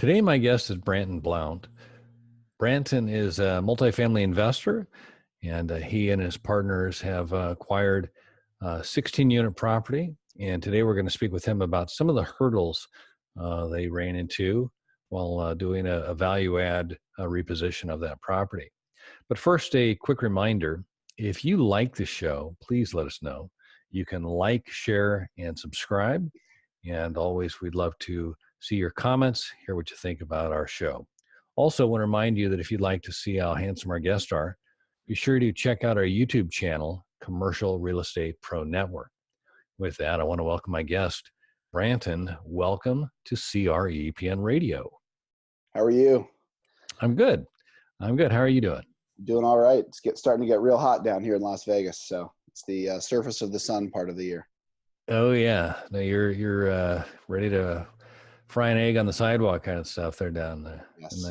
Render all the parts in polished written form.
Today, my guest is Branton Blount. Branton is a multifamily investor, and he and his partners have acquired a 16-unit property. And today, we're going to speak with him about some of the hurdles they ran into while doing a value add reposition of that property. But first, a quick reminder, if you like the show, please let us know. You can like, share, and subscribe. And always, we'd love to see your comments, hear what you think about our show. Also, want to remind you that if you'd like to see how handsome our guests are, be sure to check out our YouTube channel, Commercial Real Estate Pro Network. With that, I want to welcome my guest, Branton. Welcome to CREPN Radio. How are you? I'm good. How are you doing? Doing all right. It's starting to get real hot down here in Las Vegas. So it's the surface of the sun part of the year. Oh yeah, no, you're ready to fry an egg on the sidewalk kind of stuff there down there. Yes.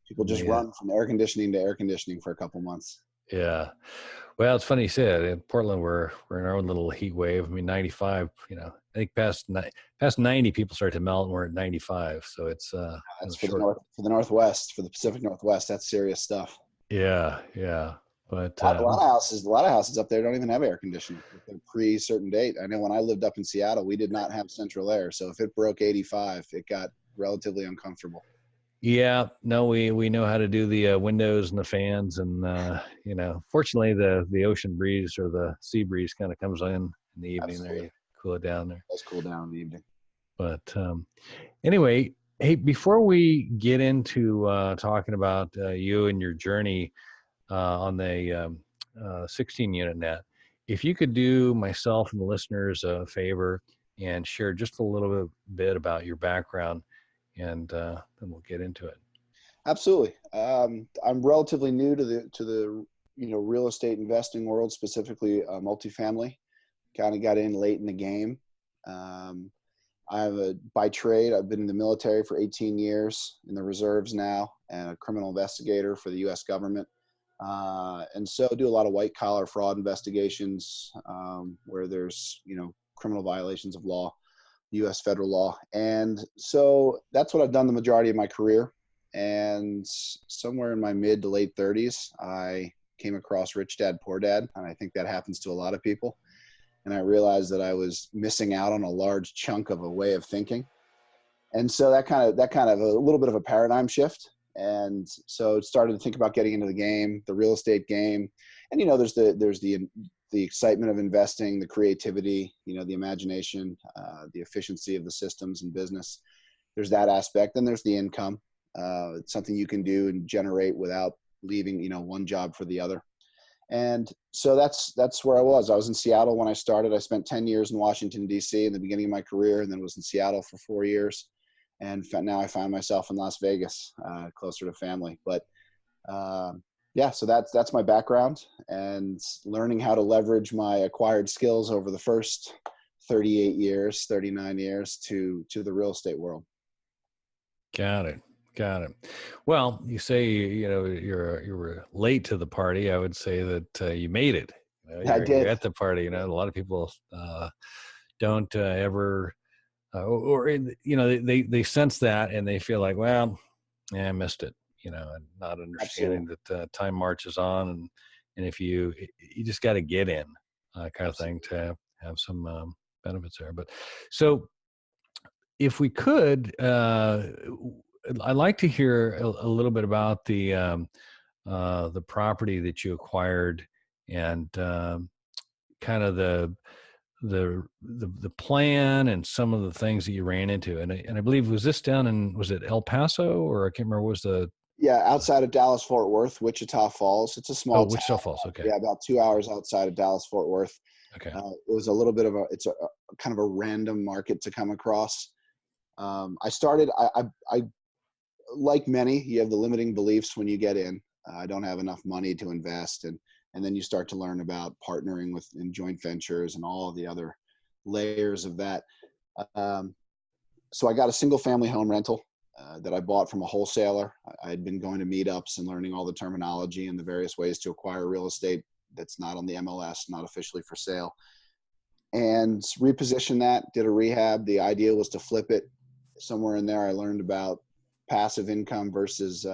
People just run from air conditioning to air conditioning for a couple months. Yeah. Well, it's funny you said in Portland we're in our own little heat wave. I mean, 95. I think past 90 people start to melt, and we're at 95. So it's that's for the Northwest, for the Pacific Northwest. That's serious stuff. Yeah. But a lot of houses up there don't even have air conditioning. They're pre-certain date. I know when I lived up in Seattle, we did not have central air. So if it broke 85, it got relatively uncomfortable. Yeah, no, we know how to do the windows and the fans, and fortunately the ocean breeze or the sea breeze kind of comes in the evening. Absolutely. There, you cool it down there. It does cool down in the evening. But anyway, hey, before we get into talking about you and your journey on the 16-unit net, if you could do myself and the listeners a favor and share just a little bit about your background, and then we'll get into it. Absolutely. I'm relatively new to the real estate investing world, specifically multifamily. Kind of got in late in the game. By trade, I've been in the military for 18 years, in the reserves now, and a criminal investigator for the U.S. government. And so do a lot of white collar fraud investigations where there's, criminal violations of law, U.S. federal law. And so that's what I've done the majority of my career. And somewhere in my mid to late 30s, I came across Rich Dad, Poor Dad. And I think that happens to a lot of people. And I realized that I was missing out on a large chunk of a way of thinking. And so that kind of a little bit of a paradigm shift. And so started to think about getting into the game, the real estate game. And, there's the excitement of investing, the creativity, the imagination, the efficiency of the systems and business. There's that aspect. Then there's the income. It's something you can do and generate without leaving, one job for the other. And so that's where I was. I was in Seattle when I started. I spent 10 years in Washington, D.C. in the beginning of my career, and then was in Seattle for 4 years. And now I find myself in Las Vegas, closer to family. But so that's my background, and learning how to leverage my acquired skills over the first 39 years to the real estate world. Got it. Well, you say you were late to the party. I would say that you made it. I did. You're at the party. A lot of people don't ever. They sense that and they feel like, well, I missed it, and not understanding that time marches on, and if you just got to get in, kind of thing to have some benefits there. But so, if we could, I'd like to hear a little bit about the property that you acquired and kind of the plan and some of the things that you ran into. And I believe, was this down was it El Paso, or I can't remember, outside of Dallas, Fort Worth, Wichita Falls. It's a small town. Wichita Falls. Okay. Yeah. About 2 hours outside of Dallas, Fort Worth. Okay. It was a little bit of it's a kind of a random market to come across. I started, I like many, you have the limiting beliefs when you get in. I don't have enough money to invest. And then you start to learn about partnering in joint ventures and all of the other layers of that. So I got a single family home rental that I bought from a wholesaler. I had been going to meetups and learning all the terminology and the various ways to acquire real estate that's not on the MLS, not officially for sale. And repositioned that, did a rehab. The idea was to flip it. Somewhere in there, I learned about passive income versus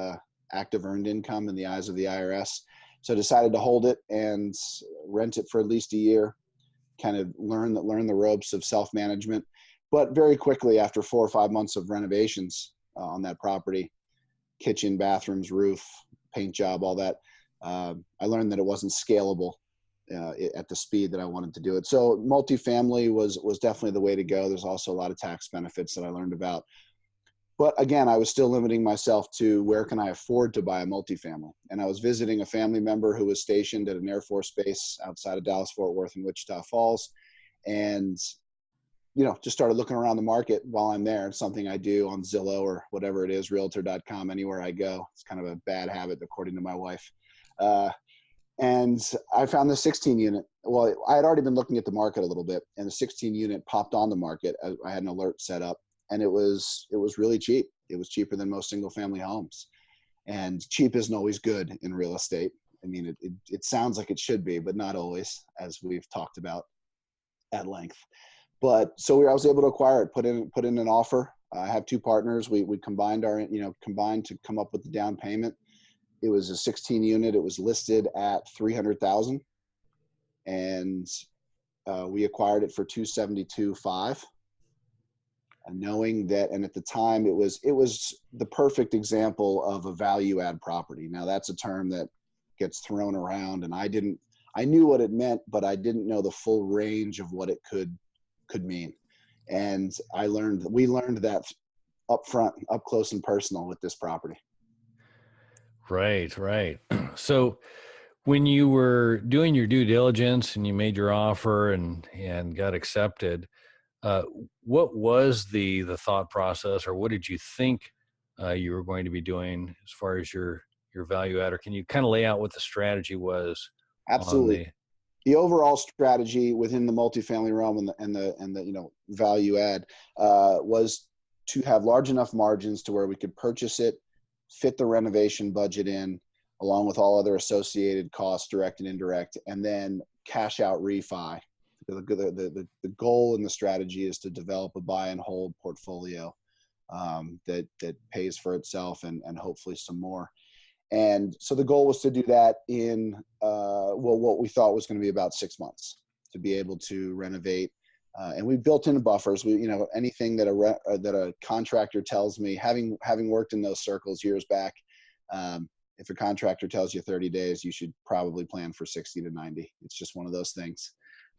active earned income in the eyes of the IRS. So I decided to hold it and rent it for at least a year, kind of learn the ropes of self-management. But very quickly, after 4 or 5 months of renovations on that property, kitchen, bathrooms, roof, paint job, all that, I learned that it wasn't scalable at the speed that I wanted to do it. So multifamily was definitely the way to go. There's also a lot of tax benefits that I learned about. But again, I was still limiting myself to where can I afford to buy a multifamily? And I was visiting a family member who was stationed at an Air Force base outside of Dallas, Fort Worth, and Wichita Falls. And, just started looking around the market while I'm there. It's something I do on Zillow or whatever it is, realtor.com, anywhere I go. It's kind of a bad habit, according to my wife. And I found the 16 unit. Well, I had already been looking at the market a little bit, and the 16 unit popped on the market. I had an alert set up, and it was really cheap. It was cheaper than most single family homes, and cheap isn't always good in real estate. I mean, it sounds like it should be, but not always, as we've talked about at length. But so I was able to acquire it, put in an offer. I have 2 partners. We combined combined to come up with the down payment. It was a 16 unit. It was listed at $300,000, and we acquired it for $272,500. And knowing that, and at the time it was the perfect example of a value add property. Now that's a term that gets thrown around, and I knew what it meant, but I didn't know the full range of what it could mean. And we learned that up front, up close and personal with this property. Right. So when you were doing your due diligence and you made your offer and got accepted, what was the thought process, or what did you think you were going to be doing as far as your value add? Or can you kind of lay out what the strategy was? Absolutely. The overall strategy within the multifamily realm and the value add was to have large enough margins to where we could purchase it, fit the renovation budget in, along with all other associated costs, direct and indirect, and then cash out refi. The goal and the strategy is to develop a buy and hold portfolio that pays for itself and hopefully some more. And so the goal was to do that in what we thought was going to be about 6 months to be able to renovate. And we built in buffers. Anything that a contractor tells me, having worked in those circles years back, if a contractor tells you 30 days, you should probably plan for 60 to 90. It's just one of those things.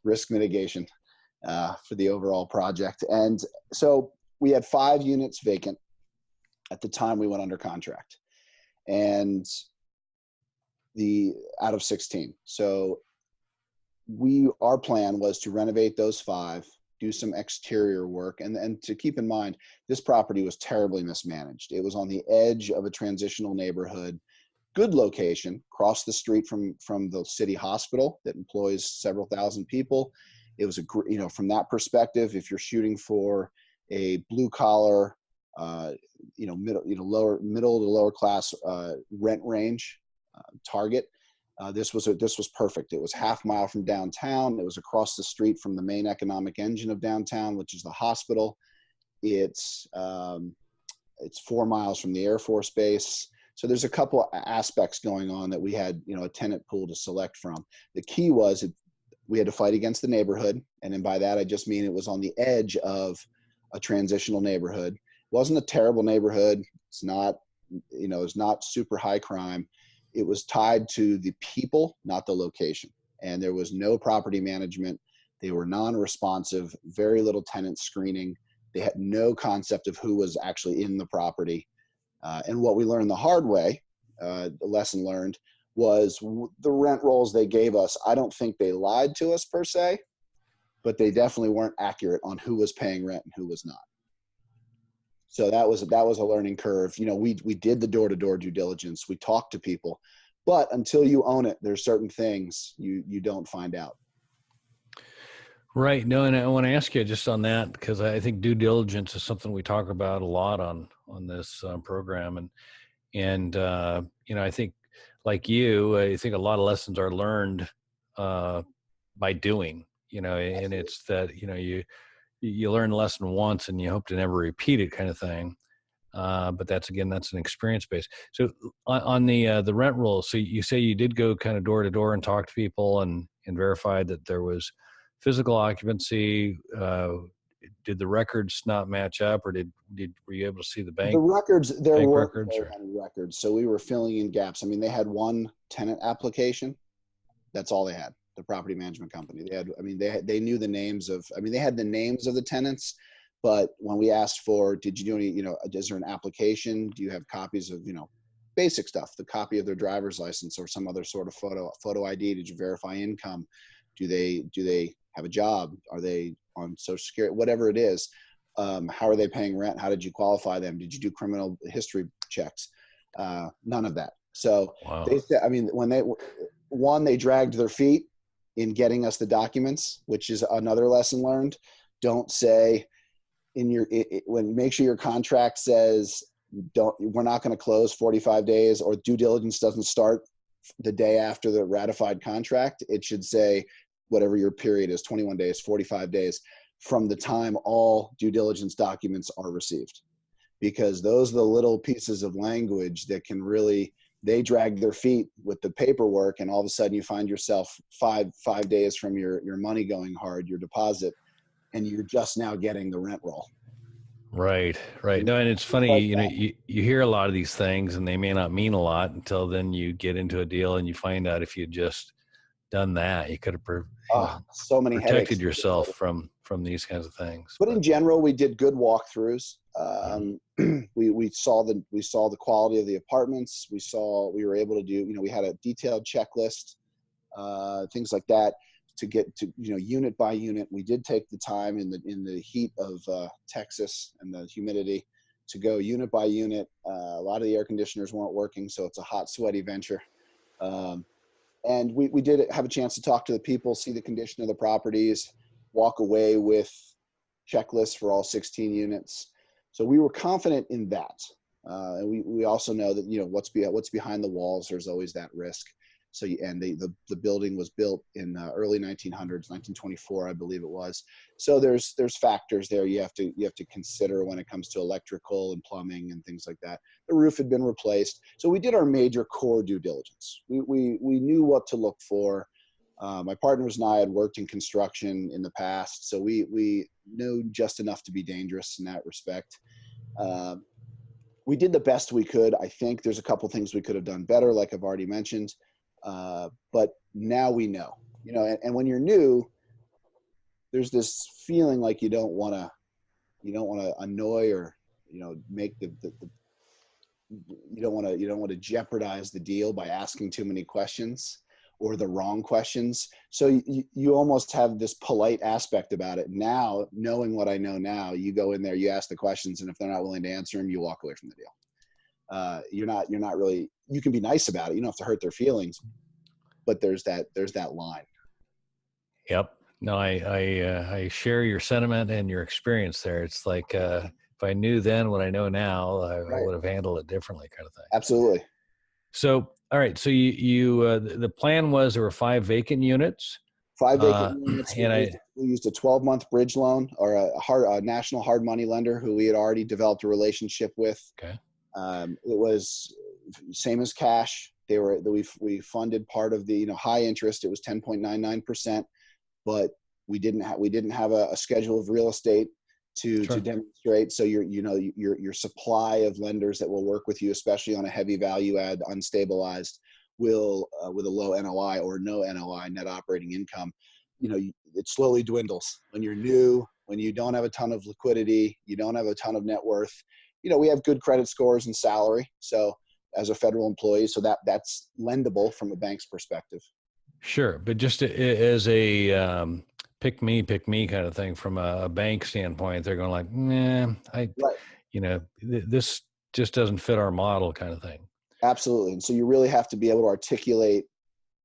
Risk mitigation for the overall project. And so we had 5 units vacant at the time we went under contract, and out of 16. So our plan was to renovate those 5, do some exterior work, and to keep in mind, this property was terribly mismanaged. It was on the edge of a transitional neighborhood, good location, across the street from the city hospital that employs several thousand people. It was from that perspective, if you're shooting for a blue collar, middle to lower class rent range target, this was perfect. It was half mile from downtown. It was across the street from the main economic engine of downtown, which is the hospital. It's 4 miles from the Air Force Base. So there's a couple aspects going on that we had, a tenant pool to select from. The key was we had to fight against the neighborhood. And then by that, I just mean it was on the edge of a transitional neighborhood. It wasn't a terrible neighborhood. It's not super high crime. It was tied to the people, not the location. And there was no property management. They were non-responsive, very little tenant screening. They had no concept of who was actually in the property. And what we learned the hard way, the lesson learned, was the rent rolls they gave us. I don't think they lied to us per se, but they definitely weren't accurate on who was paying rent and who was not. So that was a learning curve. We did the door-to-door due diligence. We talked to people, but until you own it, there's certain things you don't find out. Right. No, and I want to ask you just on that, because I think due diligence is something we talk about a lot on this program, and I think like you, I think a lot of lessons are learned by doing. And it's that you learn a lesson once and you hope to never repeat it, kind of thing. But that's an experience base. So on the rent roll, so you say you did go kind of door to door and talk to people and verify that there was physical occupancy. Did the records not match up, or were you able to see the The bank records, there weren't records? very many records, so we were filling in gaps. I mean, they had one tenant application. That's all they had. The property management company. They had, I mean, they knew the names of, I mean, they had the names of the tenants, but when we asked for, did you do any, is there an application? Do you have copies of, basic stuff, the copy of their driver's license or some other sort of photo ID? Did you verify income? Do they have a job? Are they on Social Security? Whatever it is. How are they paying rent? How did you qualify them? Did you do criminal history checks? None of that. So Wow. they said, I mean, when they dragged their feet in getting us the documents, which is another lesson learned. Don't say make sure your contract says, we're not going to close 45 days or due diligence doesn't start the day after the ratified contract. It should say whatever your period is, 21 days, 45 days from the time all due diligence documents are received, because those are the little pieces of language that can really, they drag their feet with the paperwork, and all of a sudden you find yourself five days from your money going hard, your deposit, and you're just now getting the rent roll. Right. No, and it's funny, you hear a lot of these things and they may not mean a lot until then you get into a deal and you find out if you just done that, you could have so many protected headaches yourself from these kinds of things. But in general, we did good walkthroughs. We saw the quality of the apartments. We were able to do, we had a detailed checklist, things like that, to get to, unit by unit. We did take the time in the heat of Texas and the humidity to go unit by unit. A lot of the air conditioners weren't working, so it's a hot, sweaty venture. And we did have a chance to talk to the people, see the condition of the properties, walk away with checklists for all 16 units. So we were confident in that. And we also know that, what's behind the walls, there's always that risk. So, and the building was built in early 1900s, 1924, I believe it was. So there's factors there you have to consider when it comes to electrical and plumbing and things like that. The roof had been replaced. So we did our major core due diligence. We knew what to look for. My partners and I had worked in construction in the past, so we knew just enough to be dangerous in that respect. We did the best we could. I think there's a couple things we could have done better, like I've already mentioned. But now we know, and when you're new, there's this feeling like you don't want to annoy or, make you don't want to jeopardize the deal by asking too many questions or the wrong questions. So you almost have this polite aspect about it. Now, knowing what I know now, you go in there, you ask the questions, and if they're not willing to answer them, you walk away from the deal. You're not really, you can be nice about it. You don't have to hurt their feelings, but there's that line. Yep. No, I share your sentiment and your experience there. It's like, if I knew then what I know now, I would have handled it differently, kind of thing. Absolutely. So, all right. So the plan was there were 5 vacant units. 5 vacant units. And we used a 12-month bridge loan, or a national hard money lender who we had already developed a relationship with. Okay. It was same as cash. We funded part of the high interest. It was 10.99%, but we didn't have a schedule of real estate to demonstrate. So your supply of lenders that will work with you, especially on a heavy value add, unstabilized, will with a low NOI or no NOI, net operating income, it slowly dwindles when you're new, when you don't have a ton of liquidity, you don't have a ton of net worth. We have good credit scores and salary. So as a federal employee, so that's lendable from a bank's perspective. Sure. But just as a pick me kind of thing from a bank standpoint, they're going like, nah, this just doesn't fit our model kind of thing. Absolutely. And so you really have to be able to articulate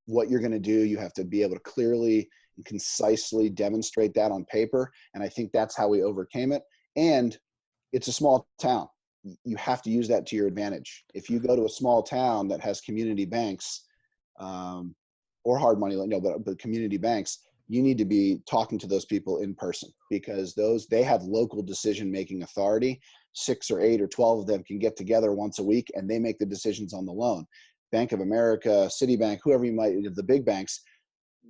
what you're going to do. You have to be able to clearly and concisely demonstrate that on paper. And I think that's how we overcame it. And it's a small town. You have to use that to your advantage. If you go to a small town that has community banks, or hard money, but community banks, you need to be talking to those people in person, because they have local decision-making authority. 6 or 8 or 12 of them can get together once a week and they make the decisions on the loan. Bank of America, Citibank, whoever you might, the big banks,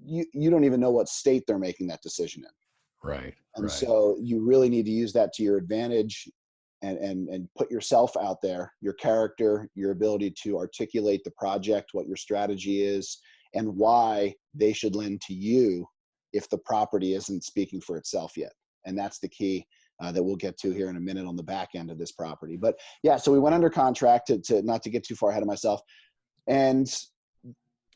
you don't even know what state they're making that decision in. Right. And Right. so you really need to use that to your advantage and put yourself out there, your character, your ability to articulate the project, what your strategy is, and why they should lend to you if the property isn't speaking for itself yet. And that's the key that we'll get to here in a minute on the back end of this property. But yeah, so we went under contract to not to get too far ahead of myself. And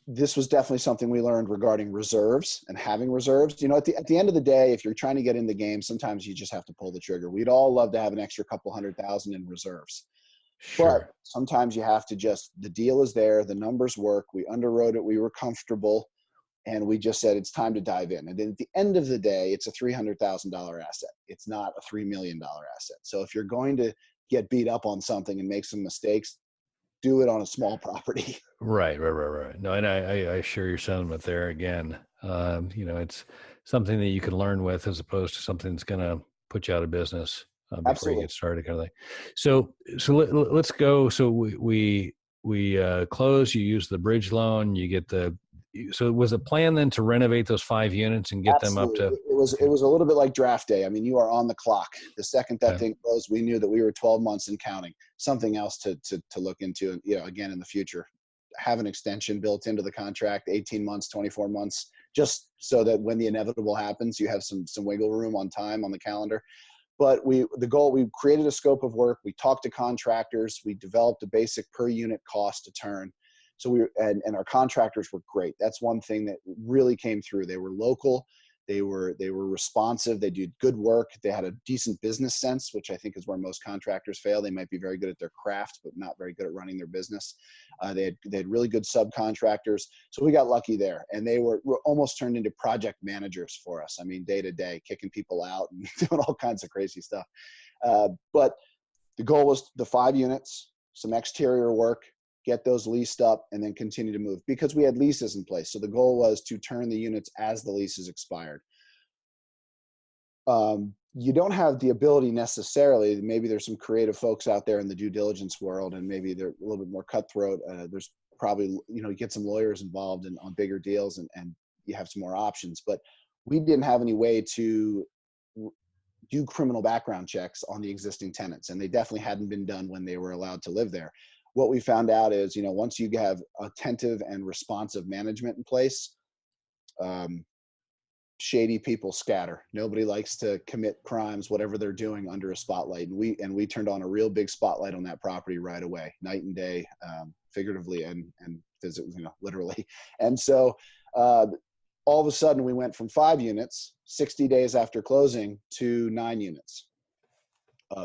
this was definitely something we learned regarding reserves and having reserves. You know, at the end of the day, if you're trying to get in the game, sometimes you just have to pull the trigger. We'd all love to have an extra couple $100,000 in reserves, but Sure. sometimes you have to just, the deal is there, the numbers work, we underwrote it, we were comfortable, and we just said it's time to dive in. And then at the end of the day, it's a $300,000 asset. It's not a $3 million asset. So if you're going to get beat up on something and make some mistakes, do it on a small property. Right, right, right, right. No, and I share your sentiment there again. You know, it's something that you can learn with as opposed to something that's going to put you out of business before you Absolutely. get started, kind of thing. So let's go. So we close. You use the bridge loan. You get the. So was the plan then to renovate those 5 units and get them up Absolutely. to? It Okay, was a little bit like draft day. I mean, you are on the clock. The second that okay, thing closed, we knew that we were 12 months and counting. Something else to look into, and you know, again in the future, have an extension built into the contract, 18 months, 24 months, just so that when the inevitable happens, you have some wiggle room on time on the calendar. But we created a scope of work. We talked to contractors. We developed a basic per unit cost to turn. So and our contractors were great. That's one thing that really came through. They were local. They were responsive. They did good work. They had a decent business sense, which I think is where most contractors fail. They might be very good at their craft, but not very good at running their business. They had really good subcontractors. So we got lucky there, and they were almost turned into project managers for us. I mean, day to day, kicking people out and doing all kinds of crazy stuff. But the goal was the 5 units, some exterior work, get those leased up, and then continue to move because we had leases in place. So the goal was to turn the units as the leases expired. You don't have the ability necessarily. Maybe there's some creative folks out there in the due diligence world, and maybe they're a little bit more cutthroat. There's probably, you know, you get some lawyers involved on bigger deals, and you have some more options. But we didn't have any way to do criminal background checks on the existing tenants, and they definitely hadn't been done when they were allowed to live there. What we found out is, you know, once you have attentive and responsive management in place, shady people scatter. Nobody likes to commit crimes, whatever they're doing, under a spotlight. And we turned on a real big spotlight on that property right away, night and day, figuratively and physically, you know, literally. And so all of a sudden we went from 5 units 60 days after closing to 9 units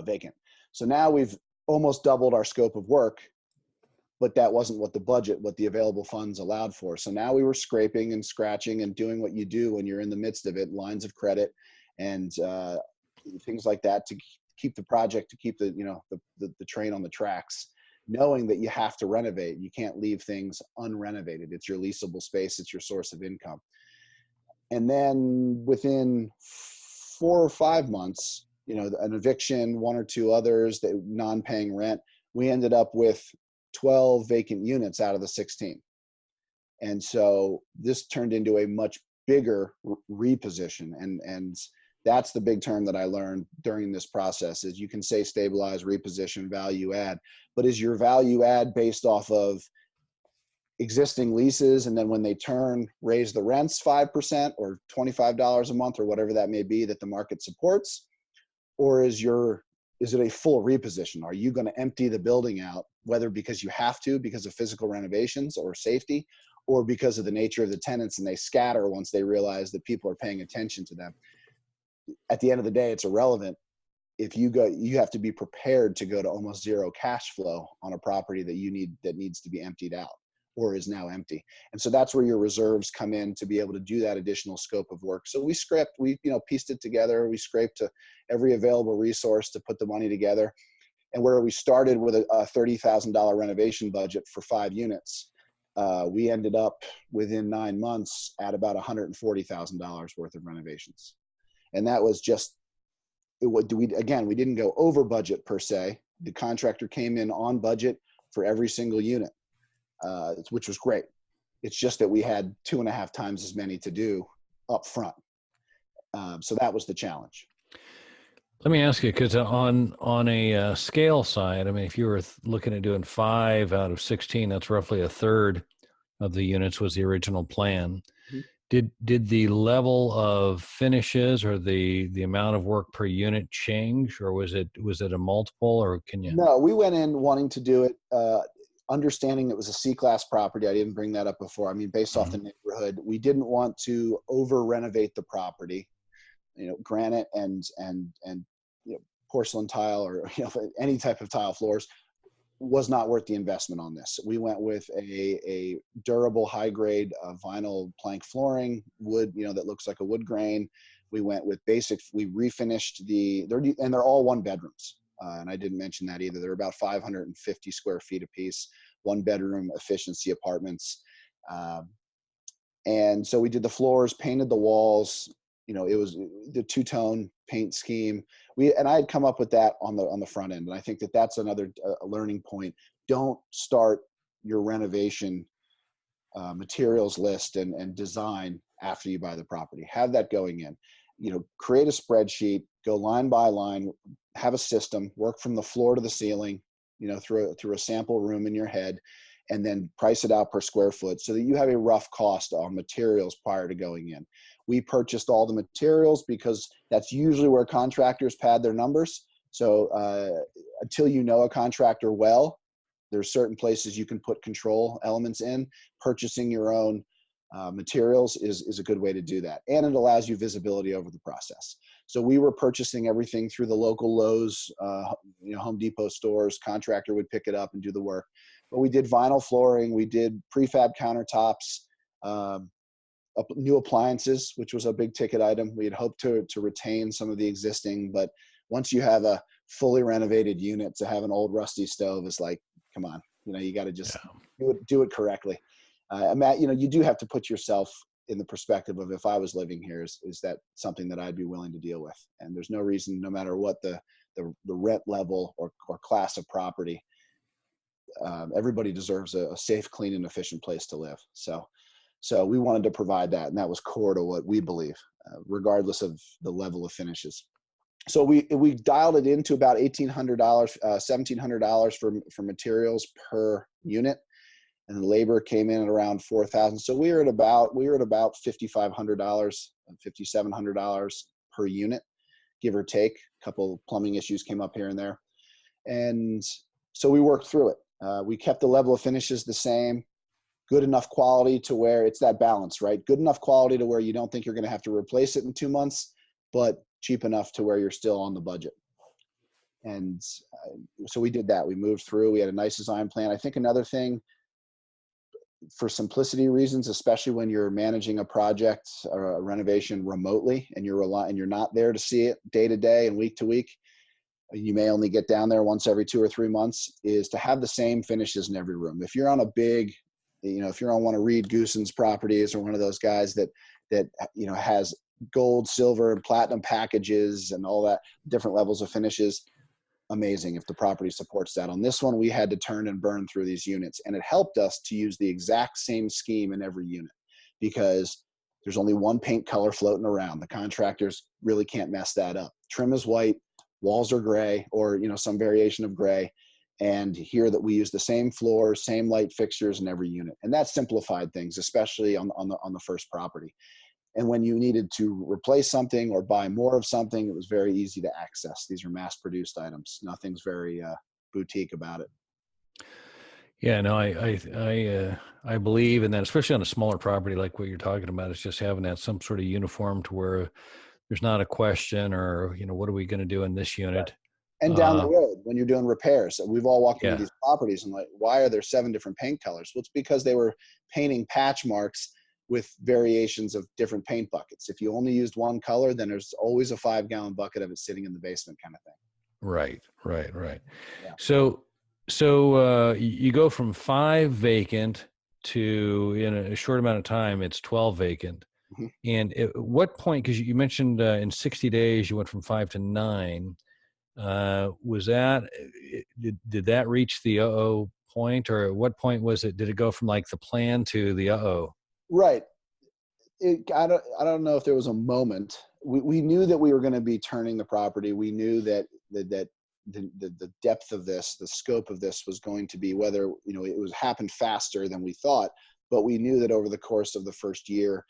vacant. So now we've almost doubled our scope of work, but that wasn't what the available funds allowed for. So now we were scraping and scratching and doing what you do when you're in the midst of it, lines of credit and things like that to keep the project, to keep the, you know, the train on the tracks, knowing that you have to renovate. You can't leave things unrenovated. It's your leasable space. It's your source of income. And then within 4 or 5 months, you know, an eviction, 1 or 2 others, that non-paying rent, we ended up with 12 vacant units out of the 16. And so this turned into a much bigger reposition. And that's the big term that I learned during this process is you can say stabilize, reposition, value add, but is your value add based off of existing leases, and then when they turn, raise the rents 5% or $25 a month or whatever that may be that the market supports? Or is it a full reposition? Are you going to empty the building out, whether because you have to, because of physical renovations or safety, or because of the nature of the tenants and they scatter once they realize that people are paying attention to them? At the end of the day, it's irrelevant. If you have to be prepared to go to almost zero cash flow on a property that needs to be emptied out or is now empty. And so that's where your reserves come in to be able to do that additional scope of work. So we pieced it together. We scraped every available resource to put the money together. And where we started with a $30,000 renovation budget for 5 units, we ended up within 9 months at about $140,000 worth of renovations. And that was just we didn't go over budget per se. The contractor came in on budget for every single unit, which was great. It's just that we had 2.5 times as many to do up front. So that was the challenge. Let me ask you, because on a scale side, I mean, if you were looking at doing 5 out of 16, that's roughly a third of the units was the original plan. Mhm. Did the level of finishes or the amount of work per unit change, or was it a multiple, or can you? No, we went in wanting to do it, understanding it was a C-class property. I didn't bring that up before. I mean, based off the neighborhood, we didn't want to over renovate the property. Granite and porcelain tile, or any type of tile floors was not worth the investment on this. We went with a durable, high grade vinyl plank flooring, wood, that looks like a wood grain. We went with basic. We refinished they're all 1 bedrooms. And I didn't mention that either. They're about 550 square feet apiece, 1 bedroom efficiency apartments. And so we did the floors, painted the walls. It was the 2-tone paint scheme. I had come up with that on the front end. And I think that that's another learning point. Don't start your renovation materials list and design after you buy the property. Have that going in. Create a spreadsheet, go line by line, have a system, work from the floor to the ceiling, through a sample room in your head, and then price it out per square foot so that you have a rough cost on materials prior to going in. We purchased all the materials because that's usually where contractors pad their numbers. So until you know a contractor well, there's certain places you can put control elements in. Purchasing your own materials is a good way to do that. And it allows you visibility over the process. So we were purchasing everything through the local Lowe's, Home Depot stores. Contractor would pick it up and do the work. But we did vinyl flooring. We did prefab countertops, new appliances, which was a big ticket item. We had hoped to retain some of the existing, but once you have a fully renovated unit, to have an old rusty stove is like, come on, you got to just do it correctly. Matt, you do have to put yourself in the perspective of, if I was living here, is that something that I'd be willing to deal with? And there's no reason, no matter what the rent level or class of property, everybody deserves a safe, clean, and efficient place to live. So we wanted to provide that, and that was core to what we believe, regardless of the level of finishes. So we dialed it into about $1,800, $1,700 for materials per unit, and the labor came in at around $4,000. So we were at about $5,500, $5,700 per unit, give or take. A couple plumbing issues came up here and there, and so we worked through it. We kept the level of finishes the same. Good enough quality to where it's that balance, right? Good enough quality to where you don't think you're going to have to replace it in 2 months, but cheap enough to where you're still on the budget. And so we did that. We moved through. We had a nice design plan. I think another thing, for simplicity reasons, especially when you're managing a project or a renovation remotely, and you're not there to see it day to day and week to week, you may only get down there once every 2 or 3 months, is to have the same finishes in every room. If you're on a big, if you're on one of Reed Goossen's properties, or one of those guys that has gold, silver, and platinum packages and all that different levels of finishes, amazing if the property supports that. On this one, we had to turn and burn through these units, and it helped us to use the exact same scheme in every unit, because there's only one paint color floating around. The contractors really can't mess that up. Trim is white, walls are gray, or some variation of gray. And here that we use the same floor, same light fixtures in every unit. And that simplified things, especially on the first property. And when you needed to replace something or buy more of something, it was very easy to access. These are mass-produced items. Nothing's very boutique about it. Yeah, no, I believe in that, especially on a smaller property like what you're talking about. It's just having that some sort of uniform to where there's not a question, or what are we going to do in this unit? Right. And down the road, when you're doing repairs, we've all walked into these properties and like, why are there 7 different paint colors? Well, it's because they were painting patch marks with variations of different paint buckets. If you only used one color, then there's always a 5-gallon bucket of it sitting in the basement, kind of thing. Right. Yeah. So you go from 5 vacant to, in a short amount of time, it's 12 vacant. Mhm. And at what point, because you mentioned in 60 days, you went from 5 to 9. Was that, did that reach the uh-oh point, or at what point was it, did it go from like the plan to the uh-oh? Right. I don't know if there was a moment. We knew that we were going to be turning the property. We knew that the depth of this, the scope of this was going to be, whether, it was happened faster than we thought, but we knew that over the course of the first year,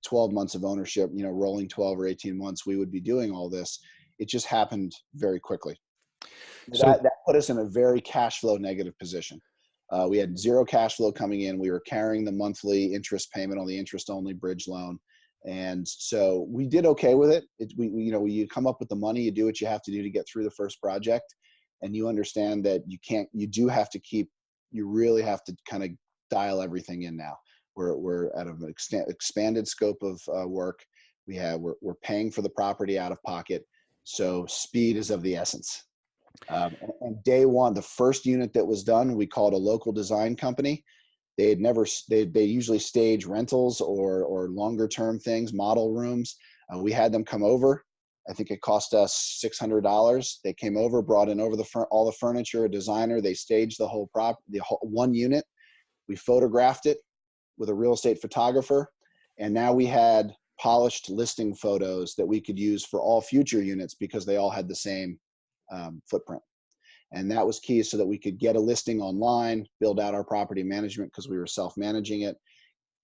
12 months of ownership, rolling 12 or 18 months, we would be doing all this. It just happened very quickly. So That put us in a very cash flow negative position. We had zero cash flow coming in. We were carrying the monthly interest payment on the interest only bridge loan. And so we did okay with it. You come up with the money, you do what you have to do to get through the first project. And you understand that you really have to kind of dial everything in now. We're at an expanded scope of work. We're paying for the property out of pocket. So speed is of the essence. And day one, the first unit that was done, we called a local design company. They usually stage rentals or longer term things, model rooms. We had them come over. I think it cost us $600. They came over, brought in all the furniture, a designer. They staged the whole one unit. We photographed it with a real estate photographer. And now we had polished listing photos that we could use for all future units because they all had the same footprint. And that was key so that we could get a listing online, build out our property management because we were self-managing it,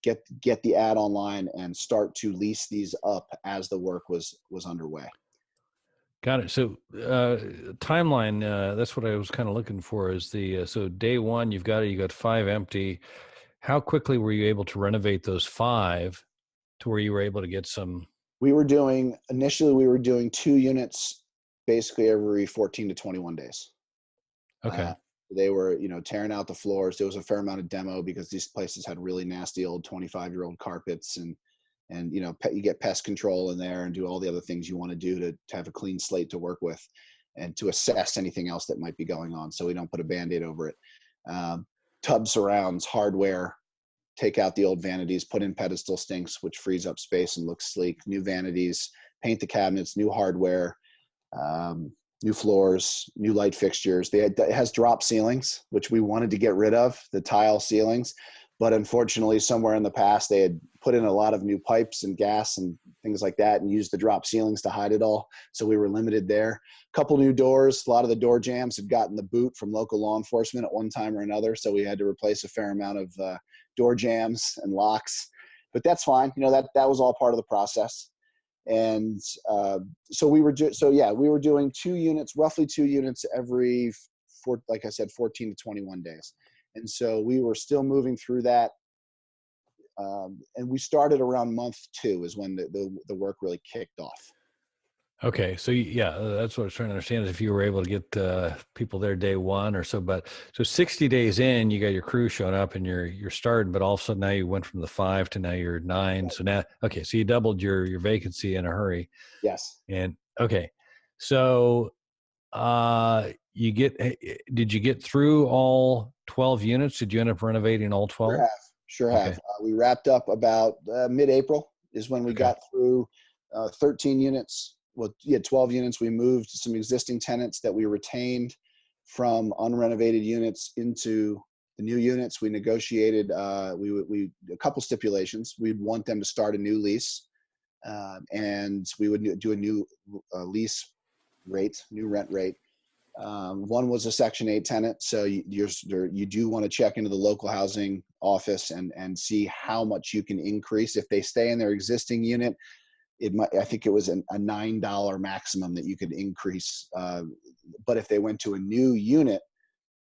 get the ad online, and start to lease these up as the work was underway. got it. So timeline, that's what I was kind of looking for, is so day one, you got 5 empty. How quickly were you able to renovate those 5 to where you were able to get some? Initially we were doing 2 units basically every 14 to 21 days. Okay. They were, tearing out the floors. There was a fair amount of demo because these places had really nasty old 25-year-old carpets, and you get pest control in there and do all the other things you want to do to have a clean slate to work with and to assess anything else that might be going on. So we don't put a Band-Aid over it. Tub surrounds, hardware, take out the old vanities, put in pedestal sinks, which frees up space and looks sleek. New vanities, paint the cabinets, new hardware, new floors, new light fixtures. It has drop ceilings, which we wanted to get rid of, the tile ceilings. But unfortunately, somewhere in the past, they had put in a lot of new pipes and gas and things like that and used the drop ceilings to hide it all. So we were limited there. A couple new doors. A lot of the door jambs had gotten the boot from local law enforcement at one time or another. So we had to replace a fair amount of door jambs and locks. But that's fine. That was all part of the process. And so we were doing 2 units, roughly 2 units every, like I said, 14 to 21 days. And so we were still moving through that. And we started around month 2 is when the work really kicked off. Okay. So yeah, that's what I was trying to understand, is if you were able to get people there day one or so. But so 60 days in, you got your crew showing up and you're starting, but all of a sudden now you went from the 5 to now you're 9. Right. So now, okay. So you doubled your vacancy in a hurry. Yes. And okay. So did you get through all 12 units? Did you end up renovating all 12? Sure Okay. have. We wrapped up about mid-April is when we Okay. got through 13 units. Well, yeah, 12 units. We moved some existing tenants that we retained from unrenovated units into the new units. We negotiated a couple stipulations. We'd want them to start a new lease, and we would do a new lease rate, new rent rate. One was a Section 8 tenant, so you do want to check into the local housing office and see how much you can increase. If they stay in their existing unit, I think it was a $9 maximum that you could increase. But if they went to a new unit,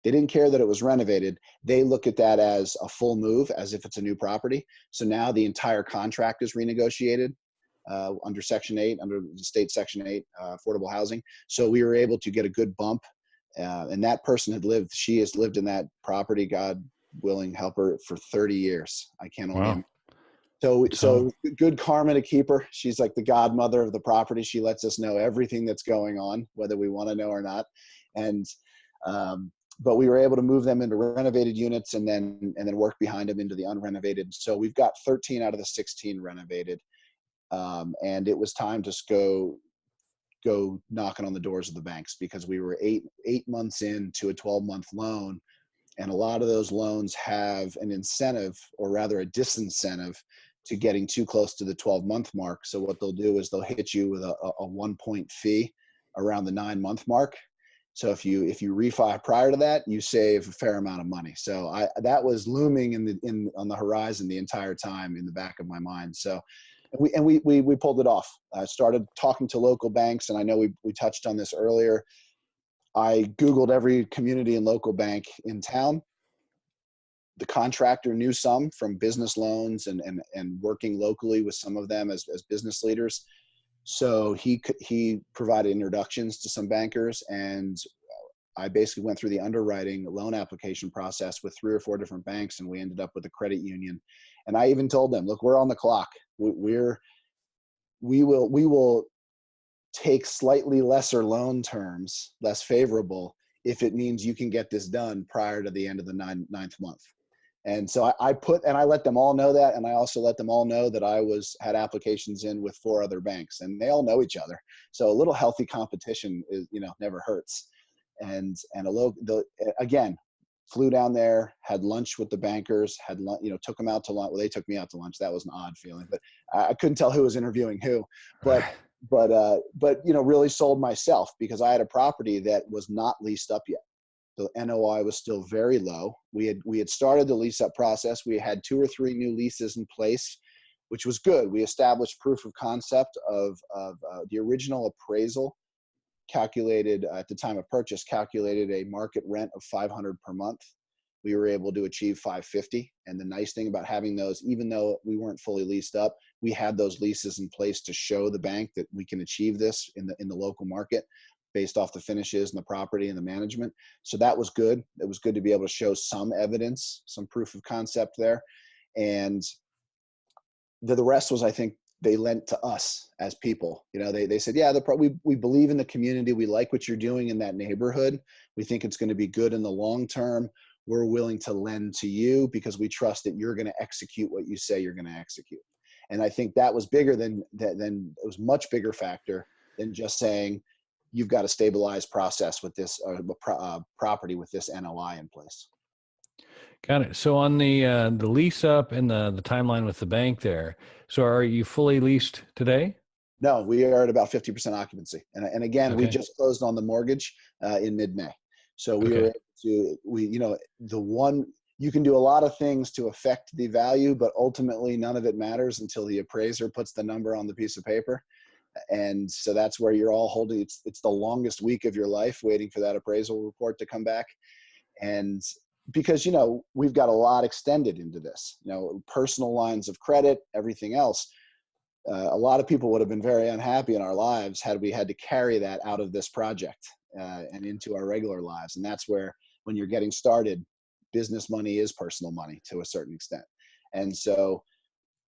they didn't care that it was renovated. They look at that as a full move, as if it's a new property. So now the entire contract is renegotiated under Section 8, under the state Section 8 affordable housing. So we were able to get a good bump. And that person she has lived in that property, God willing, help her, for 30 years. I can't only imagine. So good karma to keep her. She's like the godmother of the property. She lets us know everything that's going on, whether we want to know or not. And but we were able to move them into renovated units and then work behind them into the unrenovated. So we've got 13 out of the 16 renovated. And it was time to go knocking on the doors of the banks, because we were eight months into a 12-month loan. And a lot of those loans have an incentive, or rather a disincentive, to getting too close to the 12-month mark. So what they'll do is they'll hit you with a 1-point fee around the 9-month mark. So if you refi prior to that, you save a fair amount of money. So that was looming on the horizon the entire time in the back of my mind. So we pulled it off. I started talking to local banks, and I know we touched on this earlier. I Googled every community and local bank in town. The contractor knew some from business loans and working locally with some of them as business leaders. So he provided introductions to some bankers, and I basically went through the underwriting loan application process with 3 or 4 different banks, and we ended up with a credit union. And I even told them, look, we're on the clock. We will take slightly lesser loan terms, less favorable, if it means you can get this done prior to the end of the ninth month. And so I let them all know that. And I also let them all know that I had applications in with 4 other banks, and they all know each other. So a little healthy competition is, never hurts. And again, flew down there, had lunch with the bankers, took them out to lunch. Well, they took me out to lunch. That was an odd feeling, but I couldn't tell who was interviewing who, but really sold myself, because I had a property that was not leased up yet. The NOI was still very low. We had started the lease up process. We had 2 or 3 new leases in place, which was good. We established proof of concept of the original appraisal, calculated at the time of purchase, calculated a market rent of $500 per month. We were able to achieve $550. And the nice thing about having those, even though we weren't fully leased up, we had those leases in place to show the bank that we can achieve this in the local market based off the finishes and the property and the management. So that was good. It was good to be able to show some evidence, some proof of concept there. And the rest was, I think, they lent to us as people. They said, yeah, we believe in the community. We like what you're doing in that neighborhood. We think it's going to be good in the long term. We're willing to lend to you because we trust that you're going to execute what you say you're going to execute. And I think that was bigger than it was much bigger factor than just saying, you've got a stabilized process with this property with this NOI in place. Got it. So on the lease up and the timeline with the bank there, so are you fully leased today? No, we are at about 50% occupancy. And again, Okay. we just closed on the mortgage in mid-May. So we were able to, you can do a lot of things to affect the value, but ultimately none of it matters until the appraiser puts the number on the piece of paper. And so that's where you're all holding, it's the longest week of your life waiting for that appraisal report to come back. And because, we've got a lot extended into this, personal lines of credit, everything else. A lot of people would have been very unhappy in our lives had we had to carry that out of this project and into our regular lives. And that's where, when you're getting started, business money is personal money to a certain extent. And so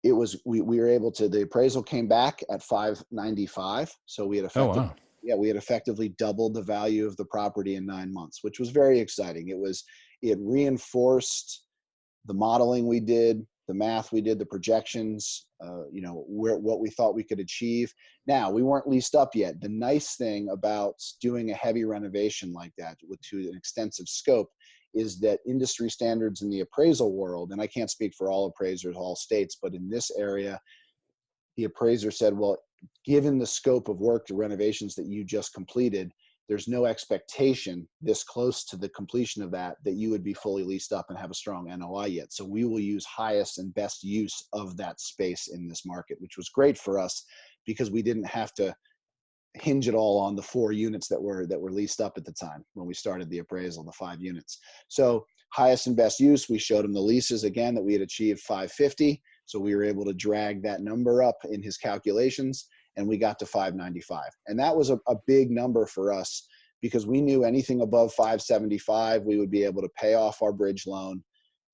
it was, we were able to, the appraisal came back at $595. So we had effectively doubled the value of the property in 9 months, which was very exciting. It reinforced the modeling we did, the math we did, the projections, what we thought we could achieve. Now, we weren't leased up yet. The nice thing about doing a heavy renovation like that to an extensive scope is that industry standards in the appraisal world, and I can't speak for all appraisers, all states, but in this area, the appraiser said, well, given the scope of work, the renovations that you just completed, there's no expectation this close to the completion of that you would be fully leased up and have a strong NOI yet. So we will use highest and best use of that space in this market, which was great for us because we didn't have to hinge it all on the 4 units that were leased up at the time when we started the appraisal, the 5 units. So highest and best use, we showed him the leases again that we had achieved $550. So we were able to drag that number up in his calculations, and we got to $595. And that was a big number for us because we knew anything above $575, we would be able to pay off our bridge loan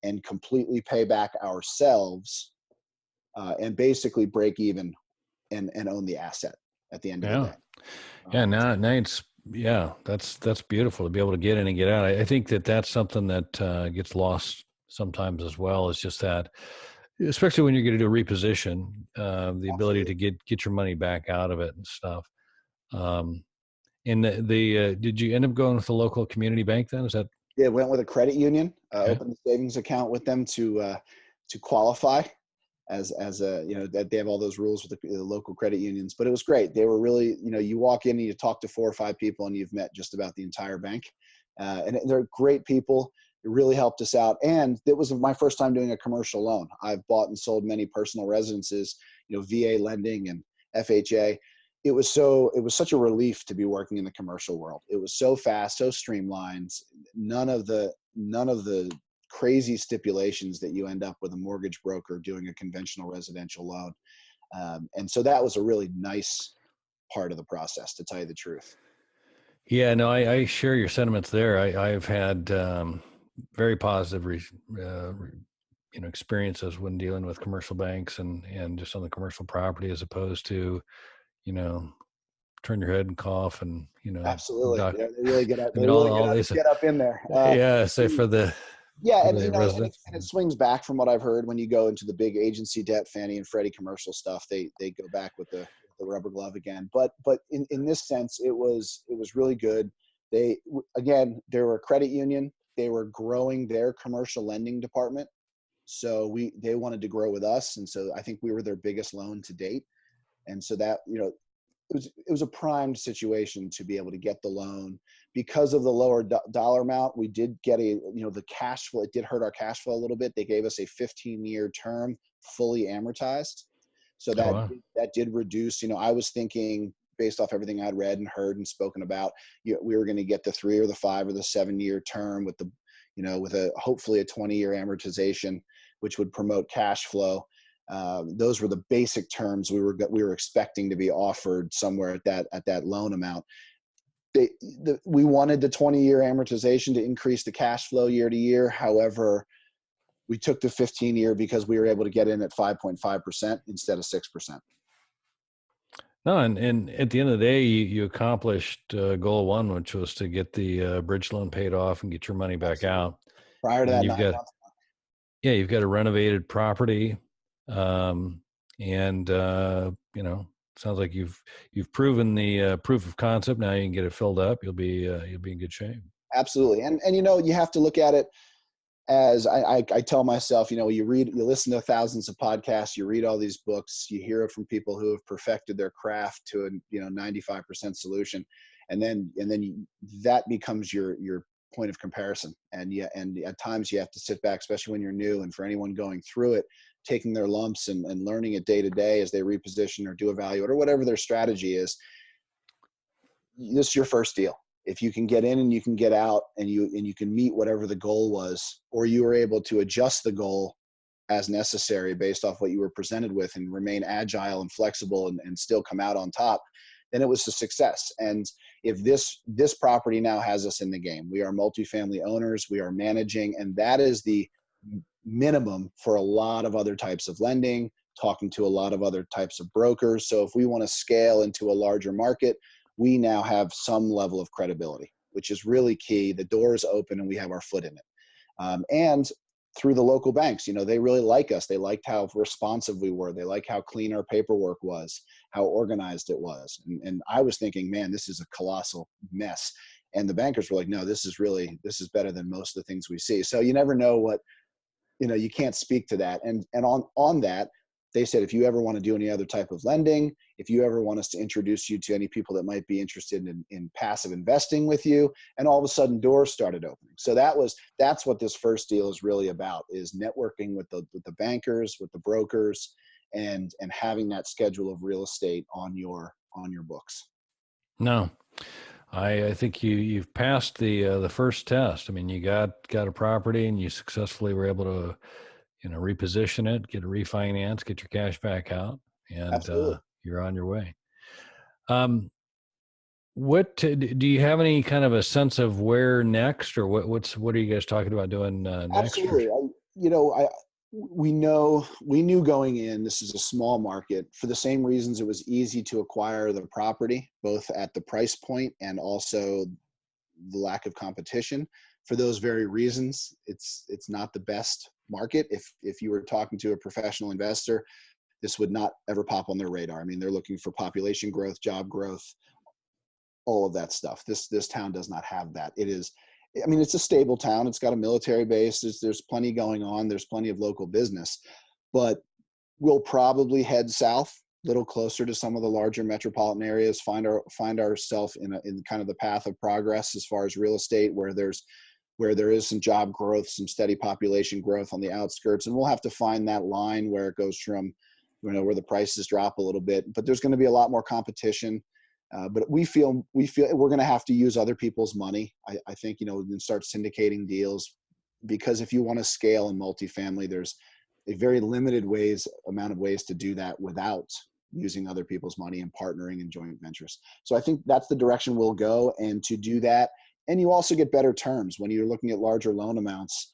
and completely pay back ourselves and basically break even and own the asset at the end of the day. Yeah, now it's Yeah, that's beautiful to be able to get in and get out. I think that that's something that gets lost sometimes as well. Is just that, especially when you're going to do a reposition, the ability Absolutely. to get your money back out of it and stuff. Um, and did you end up going with the local community bank then? Is that Yeah, went with a credit union, okay? opened a savings account with them to qualify as a, that they have all those rules with the local credit unions. But it was great. They were really, you walk in and you talk to 4 or 5 people and you've met just about the entire bank, and they're great people. It really helped us out, and it was my first time doing a commercial loan. I've bought and sold many personal residences, VA lending and FHA. It was such a relief to be working in the commercial world. It was so fast, so streamlined. None of the crazy stipulations that you end up with a mortgage broker doing a conventional residential loan. And so that was a really nice part of the process, to tell you the truth. Yeah, no, I share your sentiments there. I've had very positive, experiences when dealing with commercial banks and just on the commercial property, as opposed to, you know, turn your head and cough and Absolutely. doc. Yeah, they really get up. I They mean, really all they say, get up in there. yeah, say Yeah, for and the and residents. it swings back from what I've heard. When you go into the big agency debt, Fannie and Freddie commercial stuff, they go back with the rubber glove again. But in this sense, it was really good. Again, they were a credit union. They were growing their commercial lending department, so they wanted to grow with us, and so I think we were their biggest loan to date. And so that, it was a primed situation to be able to get the loan. Because of the lower dollar amount, we did get the cash flow. It did hurt our cash flow a little bit. They gave us a 15-year term, fully amortized. So Oh, that wow. that did reduce. I was thinking, based off everything I'd read and heard and spoken about, we were going to get the 3 or the 5 or the 7-year term with with a hopefully a 20-year amortization, which would promote cash flow. Those were the basic terms we were expecting to be offered somewhere at that loan amount. We wanted the 20-year amortization to increase the cash flow year to year. However, we took the 15-year because we were able to get in at 5.5% instead of 6%. No, and at the end of the day, you accomplished goal one, which was to get the bridge loan paid off and get your money back Absolutely. out. Prior to And then that, 9 months. you've got a renovated property, um, and sounds like you've proven the proof of concept. Now you can get it filled up. You'll be in good shape. Absolutely. And you have to look at it as I tell myself, you listen to thousands of podcasts, you read all these books, you hear it from people who have perfected their craft to a 95% solution, and then that becomes your point of comparison. And at times you have to sit back, especially when you're new, and for anyone going through it, taking their lumps and learning it day to day as they reposition or do evaluate or whatever their strategy is. This is your first deal. If you can get in and you can get out, and you can meet whatever the goal was, or you were able to adjust the goal as necessary based off what you were presented with and remain agile and flexible and still come out on top, then it was a success. And if this property now has us in the game, we are multifamily owners, we are managing, and that is the minimum for a lot of other types of lending, talking to a lot of other types of brokers. So if we want to scale into a larger market, we now have some level of credibility, which is really key. The door is open and we have our foot in it. And through the local banks, they really like us. They liked how responsive we were. They liked how clean our paperwork was, how organized it was. And I was thinking, man, this is a colossal mess. And the bankers were like, no, this is better than most of the things we see. So you never know what, you can't speak to that. And on that, they said, if you ever want to do any other type of lending, if you ever want us to introduce you to any people that might be interested in passive investing with you, and all of a sudden doors started opening. So that's what this first deal is really about, is networking with the bankers, with the brokers, and having that schedule of real estate on your books. No, I think you've passed the first test. I mean, you got a property and you successfully were able to reposition it, get a refinance, get your cash back out, and Absolutely. you're on your way. Do you have any kind of a sense of where next, or what are you guys talking about doing next? Or Absolutely. We knew going in, this is a small market for the same reasons it was easy to acquire the property, both at the price point and also the lack of competition. For those very reasons, it's not the best market. If you were talking to a professional investor, this would not ever pop on their radar. I mean, they're looking for population growth, job growth, all of that stuff. This town does not have that. It is, I mean, it's a stable town. It's got a military base. There's plenty going on. There's plenty of local business, but we'll probably head south, a little closer to some of the larger metropolitan areas. Find ourselves in kind of the path of progress as far as real estate, where there is some job growth, some steady population growth on the outskirts, and we'll have to find that line where it goes from, where the prices drop a little bit. But there's going to be a lot more competition. But we feel we're going to have to use other people's money. I think, and start syndicating deals, because if you want to scale in multifamily, there's a very limited amount of ways to do that without using other people's money and partnering in joint ventures. So I think that's the direction we'll go. And to do that, and you also get better terms when you're looking at larger loan amounts.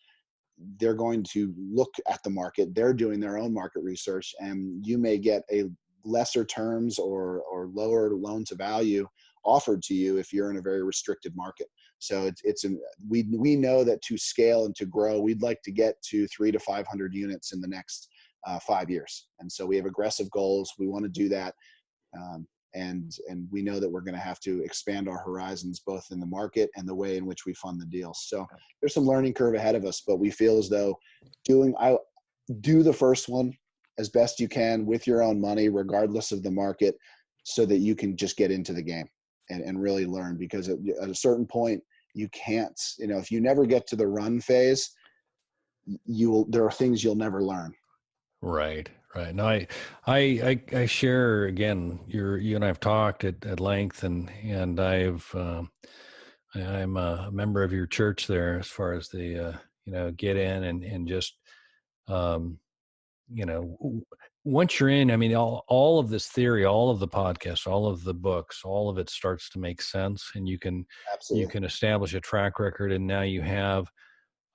They're going to look at the market. They're doing their own market research, and you may get a lesser terms or lower loan to value offered to you if you're in a very restricted market. So we know that to scale and to grow, we'd like to get to 300 to 500 units in the next 5 years. And so we have aggressive goals. We want to do that. And we know that we're going to have to expand our horizons, both in the market and the way in which we fund the deals. So there's some learning curve ahead of us, but we feel as though do the first one as best you can with your own money, regardless of the market, so that you can just get into the game and really learn. Because at a certain point, you can't, if you never get to the run phase, there are things you'll never learn. Right. No, I share, again, you and I have talked at length, and I'm a member of your church there, as far as the get in and just once you're in, I mean, all of this theory, all of the podcasts, all of the books, all of it starts to make sense, and you can establish a track record, and now you have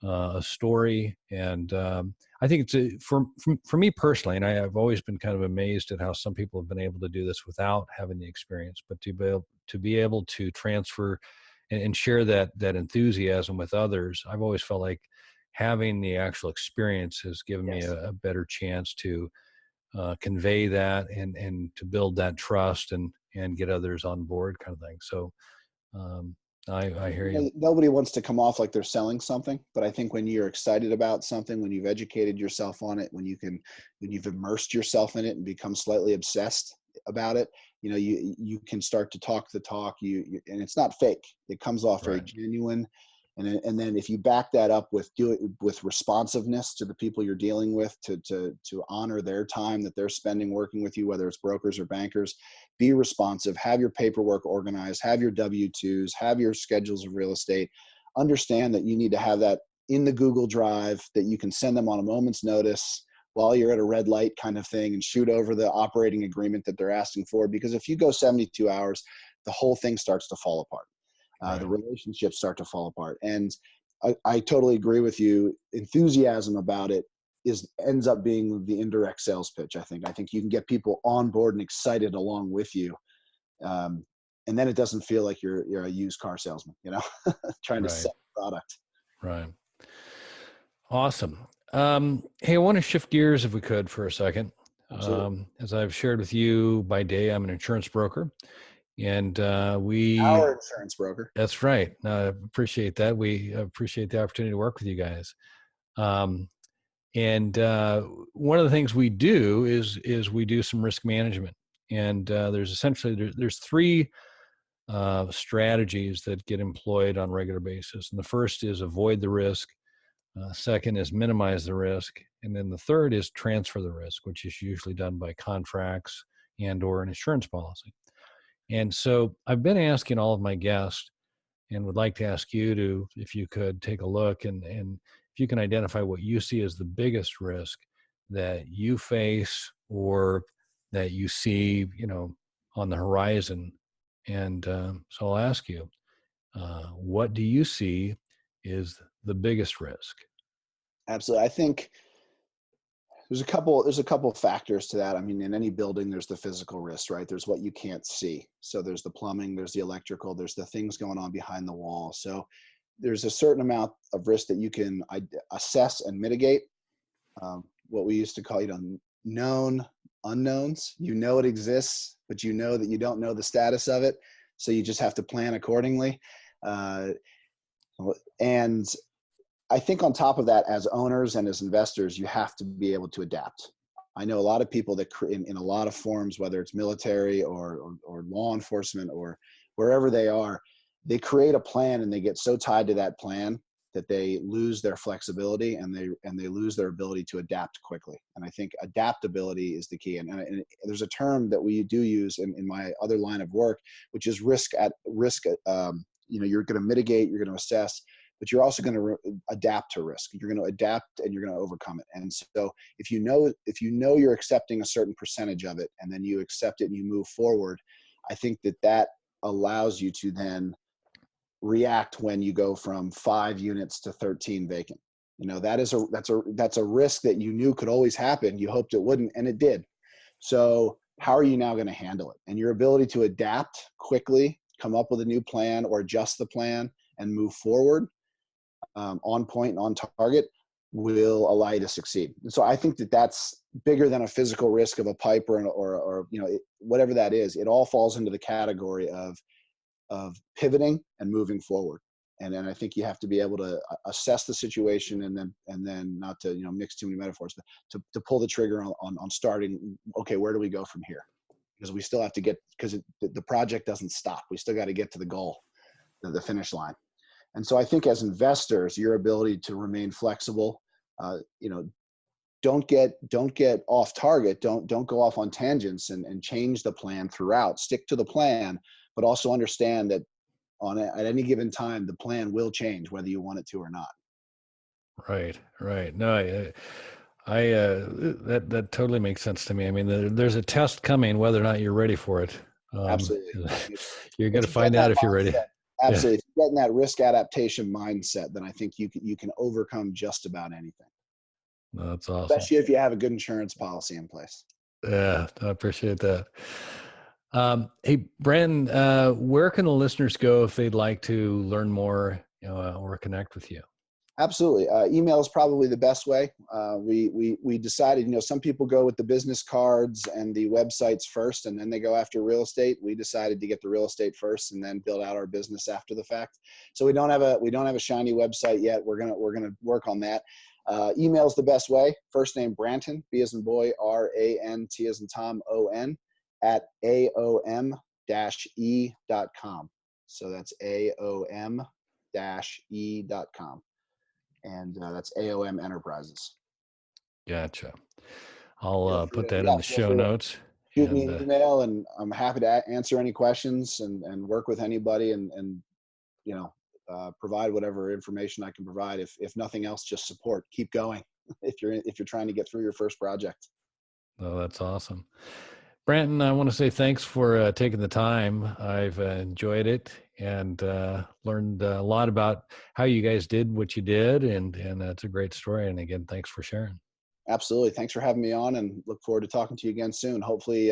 a story. And I think it's for me personally, and I've always been kind of amazed at how some people have been able to do this without having the experience, but to be able to transfer and share that enthusiasm with others. I've always felt like having the actual experience has given me a better chance to convey that and to build that trust and get others on board, kind of thing. So I hear you. Nobody wants to come off like they're selling something, but I think when you're excited about something, when you've educated yourself on it, when you've immersed yourself in it and become slightly obsessed about it, you can start to talk the talk. And it's not fake. It comes off very genuine. And then if you back that up with responsiveness to the people you're dealing with, to honor their time that they're spending working with you, whether it's brokers or bankers, be responsive, have your paperwork organized, have your W-2s, have your schedules of real estate, understand that you need to have that in the Google Drive, that you can send them on a moment's notice while you're at a red light kind of thing, and shoot over the operating agreement that they're asking for. Because if you go 72 hours, the whole thing starts to fall apart. The relationships start to fall apart. And I totally agree with you. Enthusiasm about it ends up being the indirect sales pitch. I think you can get people on board and excited along with you. And then it doesn't feel like you're a used car salesman, trying to sell a product. Right. Awesome. Hey, I want to shift gears, if we could, for a second. As I've shared with you, by day, I'm an insurance broker. And our insurance broker. That's right. Appreciate that. We appreciate the opportunity to work with you guys. And one of the things we do is we do some risk management. And there's three strategies that get employed on a regular basis. And the first is avoid the risk. Second is minimize the risk. And then the third is transfer the risk, which is usually done by contracts and/or an insurance policy. And so I've been asking all of my guests, and would like to ask you if you could take a look and if you can identify what you see as the biggest risk that you face or that you see, on the horizon. And so I'll ask you, what do you see is the biggest risk? Absolutely. I think there's a couple factors to that. I mean, in any building, there's the physical risk, right? There's what you can't see. So there's the plumbing, there's the electrical, there's the things going on behind the wall. So there's a certain amount of risk that you can assess and mitigate. What we used to call, known unknowns. You know it exists, but you know that you don't know the status of it. So you just have to plan accordingly. And I think on top of that, as owners and as investors, you have to be able to adapt. I know a lot of people that in a lot of forms, whether it's military or law enforcement or wherever they are, they create a plan and they get so tied to that plan that they lose their flexibility and they lose their ability to adapt quickly. And I think adaptability is the key. And there's a term that we do use in my other line of work, which is risk. You're going to mitigate, you're going to assess, but you're also going to adapt to risk. You're going to adapt and you're going to overcome it. And so if you know you're accepting a certain percentage of it and then you accept it and you move forward, I think that allows you to then react when you go from 5 units to 13 vacant. That's a risk that you knew could always happen. You hoped it wouldn't, and it did. So how are you now going to handle it? And your ability to adapt quickly, come up with a new plan or adjust the plan and move forward on point and on target will allow you to succeed. And so I think that's bigger than a physical risk of a pipe or whatever that is. It all falls into the category of pivoting and moving forward. And then I think you have to be able to assess the situation and then not to mix too many metaphors, but to pull the trigger on starting. Okay, where do we go from here? Because we still have to because the project doesn't stop. We still got to get to the goal, the finish line. And so I think as investors, your ability to remain flexible, don't get off target. Don't go off on tangents and change the plan throughout. Stick to the plan, but also understand that at any given time, the plan will change whether you want it to or not. Right. No, that totally makes sense to me. I mean, there's a test coming, whether or not you're ready for it. Absolutely. You're going to find out if you're ready. Absolutely. Yeah. If you get in that risk adaptation mindset, then I think you can overcome just about anything. No, that's awesome. Especially if you have a good insurance policy in place. Yeah, I appreciate that. Hey, Branton, where can the listeners go if they'd like to learn more or connect with you? Absolutely. Email is probably the best way. We decided, some people go with the business cards and the websites first, and then they go after real estate. We decided to get the real estate first and then build out our business after the fact. So we don't have a shiny website yet. We're gonna work on that. Email is the best way. First name Branton, B as in boy, RANT as in Tom, ON @AOM-E.com. So that's AOM-E.com. And that's AOM Enterprises. Gotcha. I'll put that in the show notes. Shoot me an email, and I'm happy to answer any questions and work with anybody and provide whatever information I can provide. If nothing else, just support. Keep going if you're trying to get through your first project. Oh, that's awesome. Branton, I want to say thanks for taking the time. I've enjoyed it and learned a lot about how you guys did what you did, and that's a great story. And again, thanks for sharing. Absolutely. Thanks for having me on, and look forward to talking to you again soon. Hopefully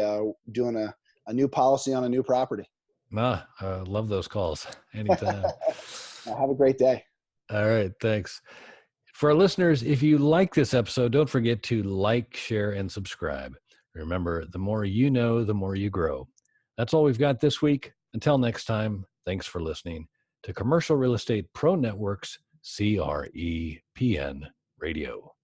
doing a new policy on a new property. I love those calls anytime. Have a great day. All right. Thanks. For our listeners, if you like this episode, don't forget to like, share, and subscribe. Remember, the more you know, the more you grow. That's all we've got this week. Until next time, thanks for listening to Commercial Real Estate Pro Network's CREPN Radio.